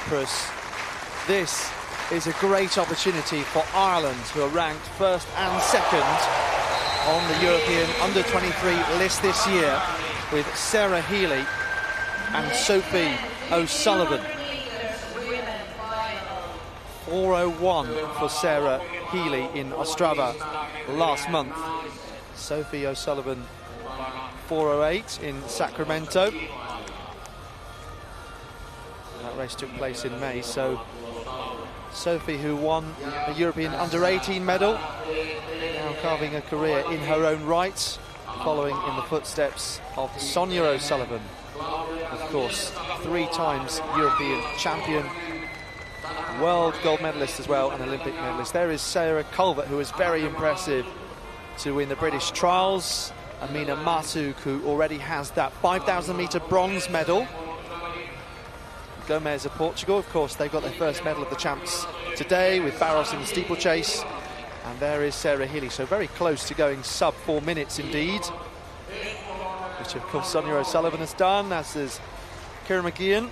Cyprus. This is a great opportunity for Ireland, who are ranked first and second on the European under-23 list this year, with Sarah Healy and Sophie O'Sullivan. 4:01 for Sarah Healy in Ostrava last month. Sophie O'Sullivan 4:08 in Sacramento. That race took place in May, so Sophie, who won a European under-18 medal, now carving a career in her own right, following in the footsteps of Sonia O'Sullivan, of course, 3 times European champion, world gold medalist as well, and Olympic medalist. There is Sarah Culvert, who is very impressive to win the British trials. Amina Matuk, who already has that 5,000 metre bronze medal. Gomez of Portugal, of course, they've got their first medal of the champs today with Barros in the steeplechase. And there is Sarah Healy, so very close to going sub 4 minutes indeed, which of course Sonia O'Sullivan has done, as is Ciara McGeehan.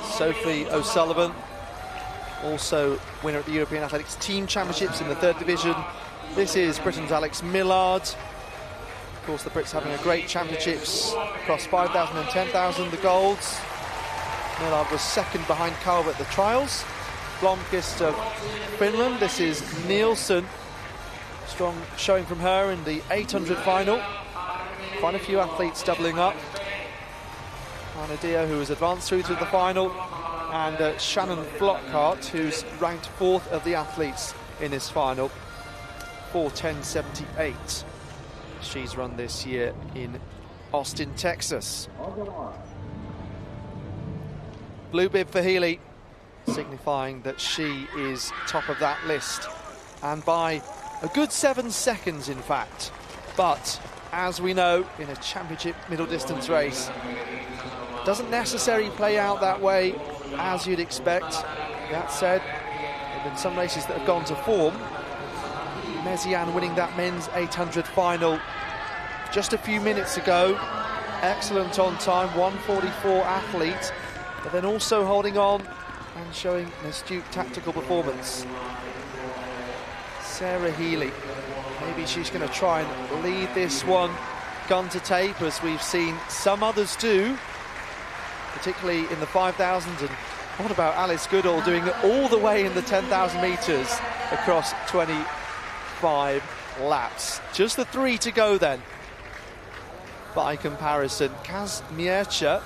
Sophie O'Sullivan, also winner at the European Athletics Team Championships in the 3rd division. This is Britain's Alex Millard. Of course, the Brits having a great championships across 5,000 and 10,000, the golds. Millard was second behind Calvert at the trials. Blomqvist of Finland. This is Nielsen. Strong showing from her in the 800 final. Quite a few athletes doubling up. Anna Dio, who has advanced through to the final, and Shannon Flockhart, who's ranked 4th of the athletes in this final. 4:10.78. She's run this year in Austin, Texas. Blue bib for Healy, signifying that she is top of that list, and by a good 7 seconds in fact. But as we know, in a championship middle distance race, doesn't necessarily play out that way as you'd expect. That said, there have been some races that have gone to form. Mesian winning that men's 800 final just a few minutes ago. Excellent on time, 1:44 athlete, but then also holding on and showing an astute tactical performance. Sarah Healy, maybe she's going to try and lead this one gun to tape, as we've seen some others do, particularly in the 5,000. And what about Alice Goodall doing it all the way in the 10,000 metres across 25 laps? Just the 3 to go then. By comparison, Kazmierczak,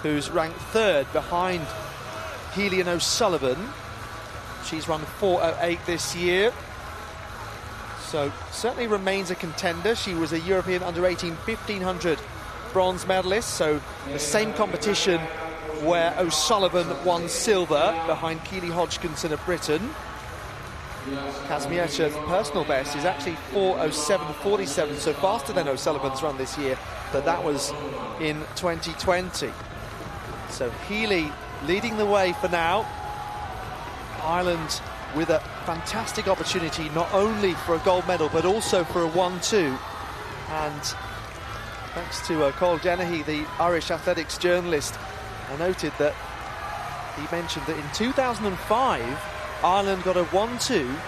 who's ranked 3rd behind Healy and O'Sullivan, she's run 4:08 this year, so certainly remains a contender. She was a European under-18 1500 bronze medalist, so the same competition where O'Sullivan won silver behind Keely Hodgkinson of Britain. Kazmierczak's personal best is actually 4:07.47, so faster than O'Sullivan's run this year, but that was in 2020. So Healy leading the way for now. Ireland with a fantastic opportunity, not only for a gold medal, but also for a 1-2. And thanks to Colin Dennehy, the Irish athletics journalist, I noted that he mentioned that in 2005, Ireland got a 1-2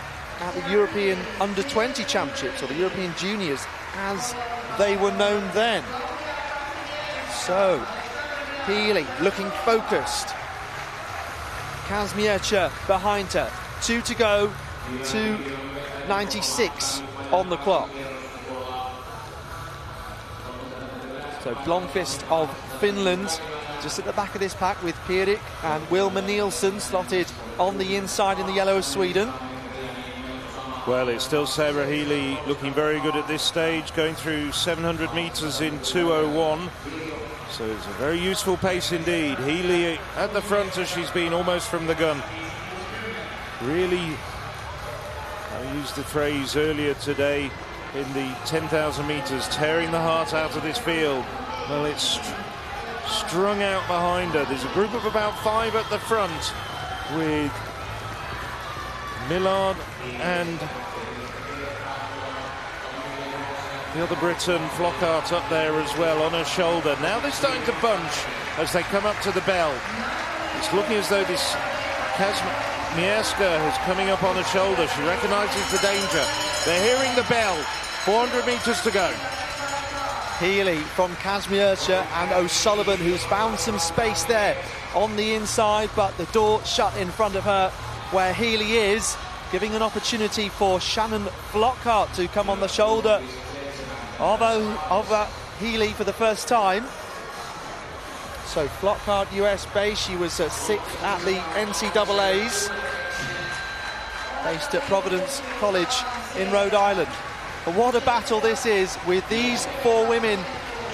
at the European Under-20 Championships, or the European Juniors, as they were known then. So, Healy looking focused. Kazmierczak behind her. 2 to go, 2:96 on the clock. So Blomqvist of Finland just at the back of this pack, with Pierik and Wilma Nielsen slotted on the inside in the yellow of Sweden. Well, it's still Sarah Healy looking very good at this stage, going through 700 metres in 2:01. So it's a very useful pace indeed. Healy at the front, as she's been almost from the gun. Really, I used the phrase earlier today in the 10,000 metres, tearing the heart out of this field. Well, it's strung out behind her. There's a group of about 5 at the front, with Millard and The other Briton, Flockhart, up there as well on her shoulder. Now they're starting to bunch as they come up to the bell. It's looking as though this Kazmierska is coming up on her shoulder. She recognises the danger. They're hearing the bell. 400 metres to go. Healy from Kazmierska and O'Sullivan, who's found some space there on the inside, but the door shut in front of her where Healy is, giving an opportunity for Shannon Flockhart to come on the shoulder of Healy for the first time. So Flockhart, US based, she was 6th at the NCAAs, based at Providence College in Rhode Island. But what a battle this is, with these 4 women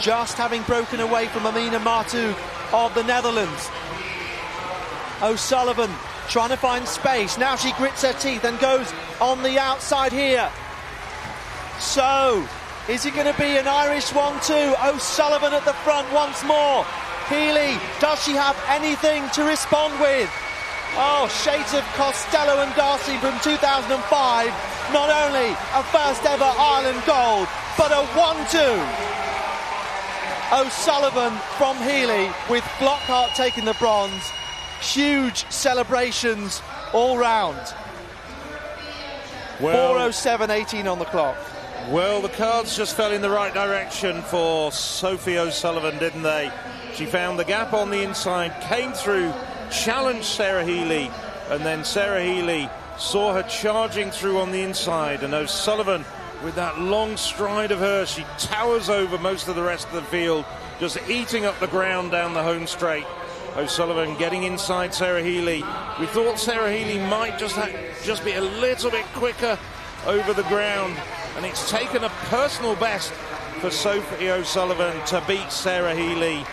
just having broken away from Amina Martoug of the Netherlands. O'Sullivan trying to find space. Now she grits her teeth and goes on the outside here. So, is it going to be an Irish 1-2? O'Sullivan at the front once more. Healy, does she have anything to respond with? Oh, shades of Costello and Darcy from 2005. Not only a first ever Ireland gold, but a 1-2. O'Sullivan from Healy with Flockhart taking the bronze. Huge celebrations all round. Well, 4:07.18 on the clock. Well, the cards just fell in the right direction for Sophie O'Sullivan, didn't they? She found the gap on the inside, came through, challenged Sarah Healy, and then Sarah Healy saw her charging through on the inside, and O'Sullivan, with that long stride of hers, she towers over most of the rest of the field, just eating up the ground down the home straight. O'Sullivan getting inside Sarah Healy. We thought Sarah Healy might just be a little bit quicker over the ground, and it's taken a personal best for Sophie O'Sullivan to beat Sarah Healy.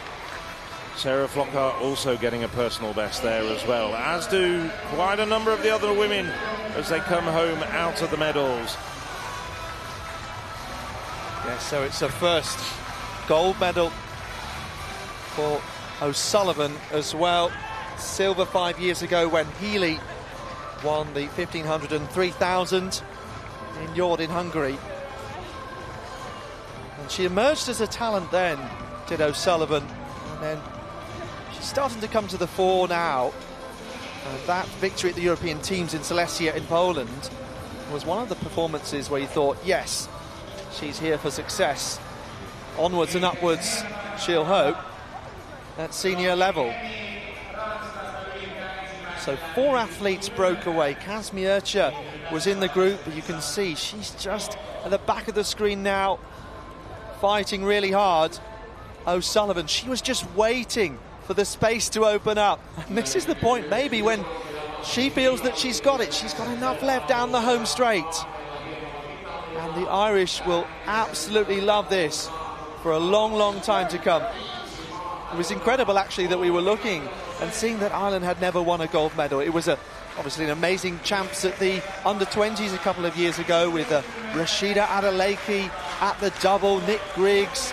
Sarah Flockhart also getting a personal best there as well, as do quite a number of the other women as they come home out of the medals. Yes, so it's a first gold medal for O'Sullivan as well. Silver 5 years ago when Healy won the 1500 and 3000 in Jord in Hungary. And she emerged as a talent then, did O'Sullivan, and then she's starting to come to the fore now. And that victory at the European teams in Silesia in Poland was one of the performances where you thought, yes, she's here for success. Onwards and upwards, she'll hope, at senior level. So 4 athletes broke away. Kazmierska was in the group, but you can see she's just at the back of the screen now, fighting really hard. O'Sullivan, she was just waiting for the space to open up. And this is the point, maybe, when she feels that she's got it. She's got enough left down the home straight. And the Irish will absolutely love this for a long, long time to come. It was incredible, actually, that we were looking and seeing that Ireland had never won a gold medal. It was obviously an amazing champs at the under-20s a couple of years ago with Rashida Adeleke at the double, Nick Griggs,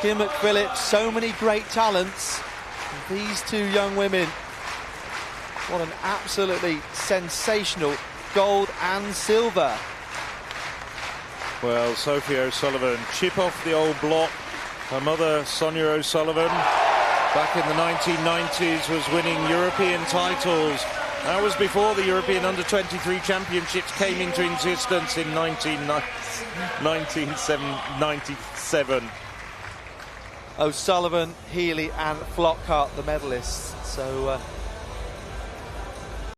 Kim McPhillips, so many great talents. And these 2 young women, what an absolutely sensational gold and silver. Well, Sophie O'Sullivan, chip off the old block. Her mother, Sonia O'Sullivan, back in the 1990s, was winning European titles. That was before the European Under-23 Championships came into existence in 1997. O'Sullivan, Healy and Flockhart, the medalists. So